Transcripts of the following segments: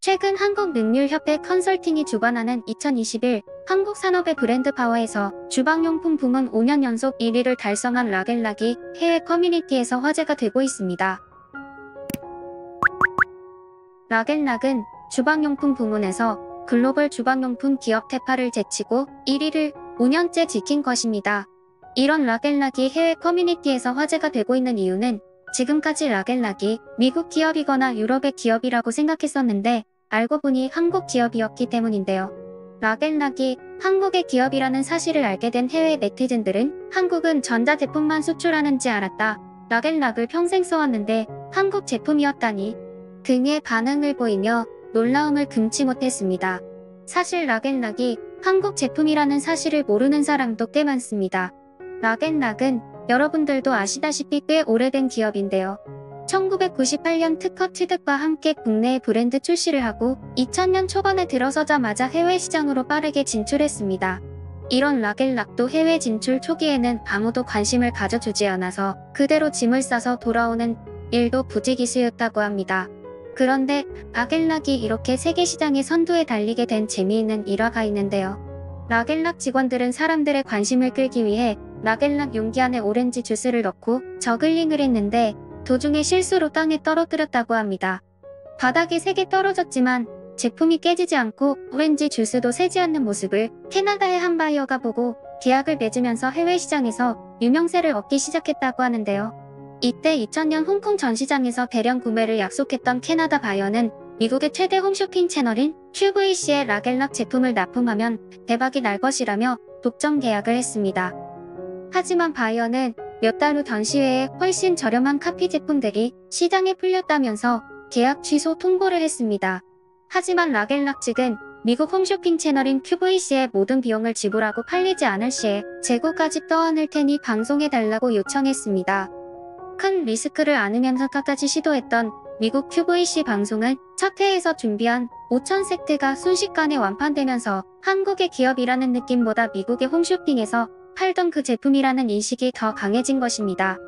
최근 한국능률협회 컨설팅이 주관하는 2021 한국산업의 브랜드 파워에서 주방용품 부문 5년 연속 1위를 달성한 락앤락이 해외 커뮤니티에서 화제가 되고 있습니다. 락앤락은 주방용품 부문에서 글로벌 주방용품 기업 테파를 제치고 1위를 5년째 지킨 것입니다. 이런 락앤락이 해외 커뮤니티에서 화제가 되고 있는 이유는 지금까지 락앤락이 미국 기업이거나 유럽의 기업이라고 생각했었는데 알고 보니 한국 기업이었기 때문인데요. 락앤락이 한국의 기업이라는 사실을 알게 된 해외 네티즌들은 한국은 전자제품만 수출하는지 알았다. 락앤락을 평생 써왔는데 한국 제품이었다니 등의 반응을 보이며 놀라움을 금치 못했습니다. 사실 락앤락이 한국 제품이라는 사실을 모르는 사람도 꽤 많습니다. 락앤락은 여러분들도 아시다시피 꽤 오래된 기업인데요. 1998년 특허 취득과 함께 국내에 브랜드 출시를 하고 2000년 초반에 들어서자마자 해외 시장으로 빠르게 진출했습니다. 이런 락앤락도 해외 진출 초기에는 아무도 관심을 가져주지 않아서 그대로 짐을 싸서 돌아오는 일도 부지기수였다고 합니다. 그런데 락앤락이 이렇게 세계 시장의 선두에 달리게 된 재미있는 일화가 있는데요. 락앤락 직원들은 사람들의 관심을 끌기 위해 락앤락 용기 안에 오렌지 주스를 넣고 저글링을 했는데 도중에 실수로 땅에 떨어뜨렸다고 합니다. 바닥에 3개 떨어졌지만 제품이 깨지지 않고 오렌지 주스도 새지 않는 모습을 캐나다의 한 바이어가 보고 계약을 맺으면서 해외 시장에서 유명세를 얻기 시작했다고 하는데요. 이때 2000년 홍콩 전시장에서 대량 구매를 약속했던 캐나다 바이어는 미국의 최대 홈쇼핑 채널인 QVC에 락앤락 제품을 납품하면 대박이 날 것이라며 독점 계약을 했습니다. 하지만 바이어는 몇 달 후 전시회에 훨씬 저렴한 카피 제품들이 시장에 풀렸다면서 계약 취소 통보를 했습니다. 하지만 락앤락 측은 미국 홈쇼핑 채널인 QVC의 모든 비용을 지불하고 팔리지 않을 시에 재고까지 떠안을 테니 방송해달라고 요청했습니다. 큰 리스크를 안으면서 끝까지 시도했던 미국 QVC 방송은 첫 회에서 준비한 5,000세트가 순식간에 완판되면서 한국의 기업이라는 느낌보다 미국의 홈쇼핑에서 팔던 그 제품이라는 인식이 더 강해진 것입니다.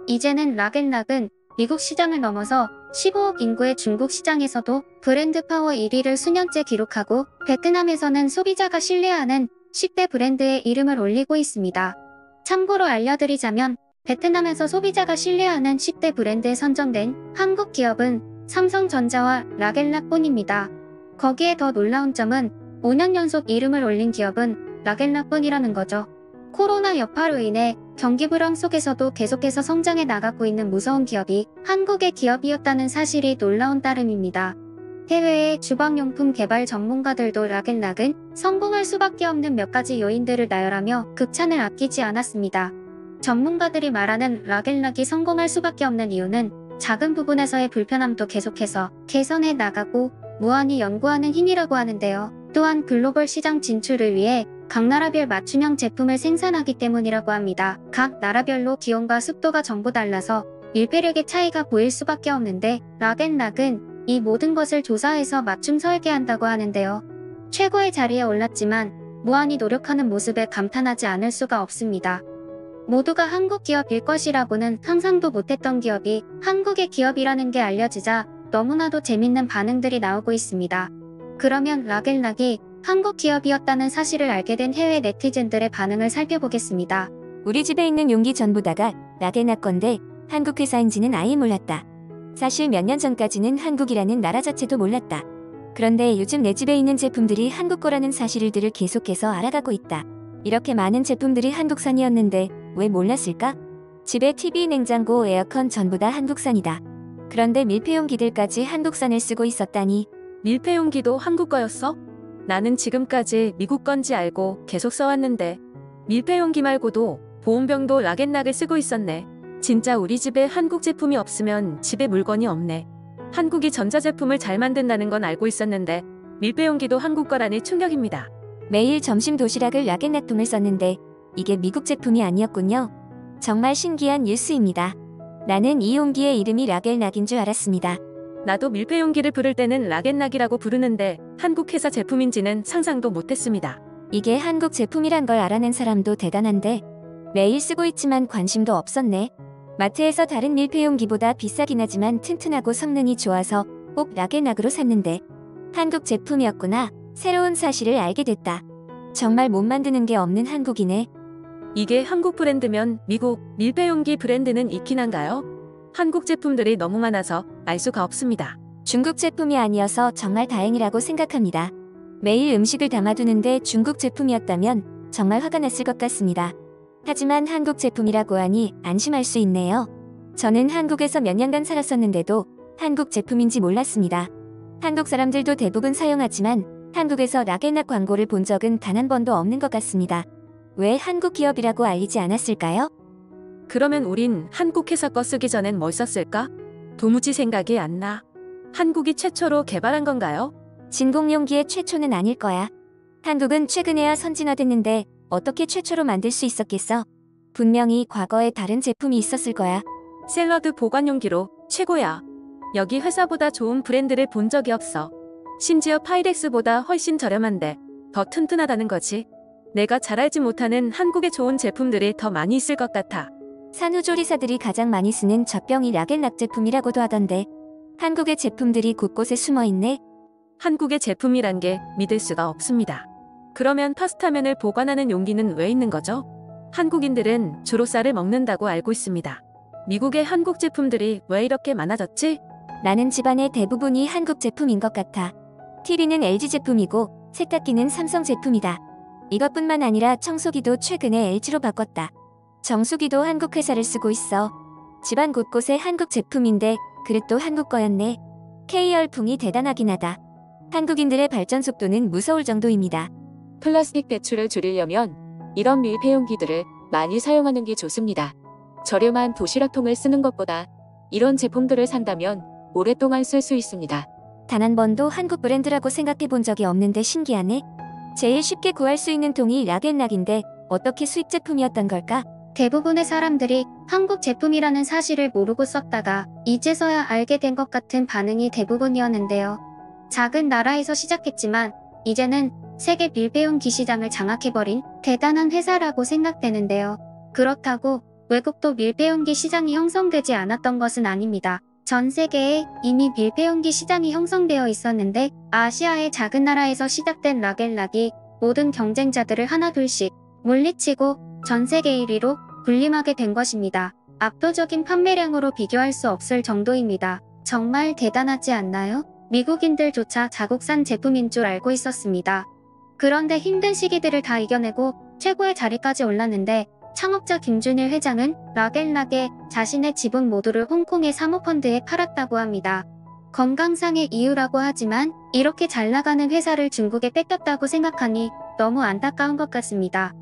이제는 락앤락은 미국 시장을 넘어서 15억 인구의 중국 시장에서도 브랜드 파워 1위를 수년째 기록하고 베트남에서는 소비자가 신뢰하는 10대 브랜드의 이름을 올리고 있습니다. 참고로 알려드리자면 베트남에서 소비자가 신뢰하는 10대 브랜드에 선정된 한국 기업은 삼성전자와 락앤락뿐입니다. 거기에 더 놀라운 점은 5년 연속 이름을 올린 기업은 락앤락뿐이라는 거죠. 코로나 여파로 인해 경기 불황 속에서도 계속해서 성장해 나가고 있는 무서운 기업이 한국의 기업이었다는 사실이 놀라운 따름입니다. 해외의 주방용품 개발 전문가들도 락앤락은 성공할 수밖에 없는 몇 가지 요인들을 나열하며 극찬을 아끼지 않았습니다. 전문가들이 말하는 락앤락이 성공할 수밖에 없는 이유는 작은 부분에서의 불편함도 계속해서 개선해 나가고 무한히 연구하는 힘이라고 하는데요. 또한 글로벌 시장 진출을 위해 각 나라별 맞춤형 제품을 생산하기 때문이라고 합니다. 각 나라별로 기온과 습도가 전부 달라서 밀폐력의 차이가 보일 수밖에 없는데 락앤락은 이 모든 것을 조사해서 맞춤 설계한다고 하는데요. 최고의 자리에 올랐지만 무한히 노력하는 모습에 감탄하지 않을 수가 없습니다. 모두가 한국 기업일 것이라고는 상상도 못했던 기업이 한국의 기업이라는 게 알려지자 너무나도 재밌는 반응들이 나오고 있습니다. 그러면 락앤락이 한국 기업이었다는 사실을 알게 된 해외 네티즌들의 반응을 살펴보겠습니다. 우리 집에 있는 용기 전부 다가 락앤락 건데 한국 회사인지는 아예 몰랐다. 사실 몇 년 전까지는 한국이라는 나라 자체도 몰랐다. 그런데 요즘 내 집에 있는 제품들이 한국 거라는 사실들을 계속해서 알아가고 있다. 이렇게 많은 제품들이 한국산이었는데 왜 몰랐을까? 집에 TV, 냉장고, 에어컨 전부 다 한국산이다. 그런데 밀폐용기들까지 한국산을 쓰고 있었다니. 밀폐용기도 한국 거였어? 나는 지금까지 미국 건지 알고 계속 써왔는데 밀폐용기 말고도 보온병도 락앤락을 쓰고 있었네. 진짜 우리 집에 한국 제품이 없으면 집에 물건이 없네. 한국이 전자제품을 잘 만든다는 건 알고 있었는데 밀폐용기도 한국 거라니 충격입니다. 매일 점심 도시락을 락앤락통을 썼는데 이게 미국 제품이 아니었군요. 정말 신기한 뉴스입니다. 나는 이 용기의 이름이 락앤락인 줄 알았습니다. 나도 밀폐용기를 부를 때는 락앤락이라고 부르는데 한국 회사 제품인지는 상상도 못했습니다. 이게 한국 제품이란 걸 알아낸 사람도 대단한데 매일 쓰고 있지만 관심도 없었네. 마트에서 다른 밀폐용기보다 비싸긴 하지만 튼튼하고 성능이 좋아서 꼭 락앤락으로 샀는데 한국 제품이었구나. 새로운 사실을 알게 됐다. 정말 못 만드는 게 없는 한국이네. 이게 한국 브랜드면 미국 밀폐용기 브랜드는 있긴 한가요? 한국 제품들이 너무 많아서 알 수가 없습니다. 중국 제품이 아니어서 정말 다행이라고 생각합니다. 매일 음식을 담아두는데 중국 제품이었다면 정말 화가 났을 것 같습니다. 하지만 한국 제품이라고 하니 안심할 수 있네요. 저는 한국에서 몇 년간 살았었는데도 한국 제품인지 몰랐습니다. 한국 사람들도 대부분 사용하지만 한국에서 라겔락 광고를 본 적은 단 한 번도 없는 것 같습니다. 왜 한국 기업이라고 알리지 않았을까요? 그러면 우린 한국 회사 거 쓰기 전엔 뭘 썼을까? 도무지 생각이 안 나. 한국이 최초로 개발한 건가요? 진공용기의 최초는 아닐 거야. 한국은 최근에야 선진화됐는데 어떻게 최초로 만들 수 있었겠어? 분명히 과거에 다른 제품이 있었을 거야. 샐러드 보관용기로 최고야. 여기 회사보다 좋은 브랜드를 본 적이 없어. 심지어 파이렉스보다 훨씬 저렴한데 더 튼튼하다는 거지. 내가 잘 알지 못하는 한국의 좋은 제품들이 더 많이 있을 것 같아. 산후조리사들이 가장 많이 쓰는 젖병이 라겔락 제품이라고도 하던데 한국의 제품들이 곳곳에 숨어있네. 한국의 제품이란 게 믿을 수가 없습니다. 그러면 파스타면을 보관하는 용기는 왜 있는 거죠? 한국인들은 주로 쌀을 먹는다고 알고 있습니다. 미국의 한국 제품들이 왜 이렇게 많아졌지? 나는 집안의 대부분이 한국 제품인 것 같아. TV는 LG 제품이고 세탁기는 삼성 제품이다. 이것뿐만 아니라 청소기도 최근에 LG로 바꿨다. 정수기도 한국 회사를 쓰고 있어. 집안 곳곳에 한국 제품인데 그릇도 한국 거였네. K열풍이 대단하긴 하다. 한국인들의 발전 속도는 무서울 정도입니다. 플라스틱 배출을 줄이려면 이런 밀폐용기들을 많이 사용하는 게 좋습니다. 저렴한 도시락통을 쓰는 것보다 이런 제품들을 산다면 오랫동안 쓸 수 있습니다. 단 한 번도 한국 브랜드라고 생각해 본 적이 없는데 신기하네. 제일 쉽게 구할 수 있는 통이 라겔락인데 어떻게 수입 제품이었던 걸까? 대부분의 사람들이 한국 제품이라는 사실을 모르고 썼다가 이제서야 알게 된 것 같은 반응이 대부분이었는데요. 작은 나라에서 시작했지만 이제는 세계 밀폐용기 시장을 장악해버린 대단한 회사라고 생각되는데요. 그렇다고 외국도 밀폐용기 시장이 형성되지 않았던 것은 아닙니다. 전 세계에 이미 밀폐용기 시장이 형성되어 있었는데 아시아의 작은 나라에서 시작된 라겔락이 모든 경쟁자들을 하나둘씩 물리치고 전 세계 1위로 군림하게 된 것입니다. 압도적인 판매량으로 비교할 수 없을 정도입니다. 정말 대단하지 않나요? 미국인들조차 자국산 제품인 줄 알고 있었습니다. 그런데 힘든 시기들을 다 이겨내고 최고의 자리까지 올랐는데 창업자 김준일 회장은 라겔락의 자신의 지분 모두를 홍콩의 사모펀드에 팔았다고 합니다. 건강상의 이유라고 하지만 이렇게 잘 나가는 회사를 중국에 뺏겼다고 생각하니 너무 안타까운 것 같습니다.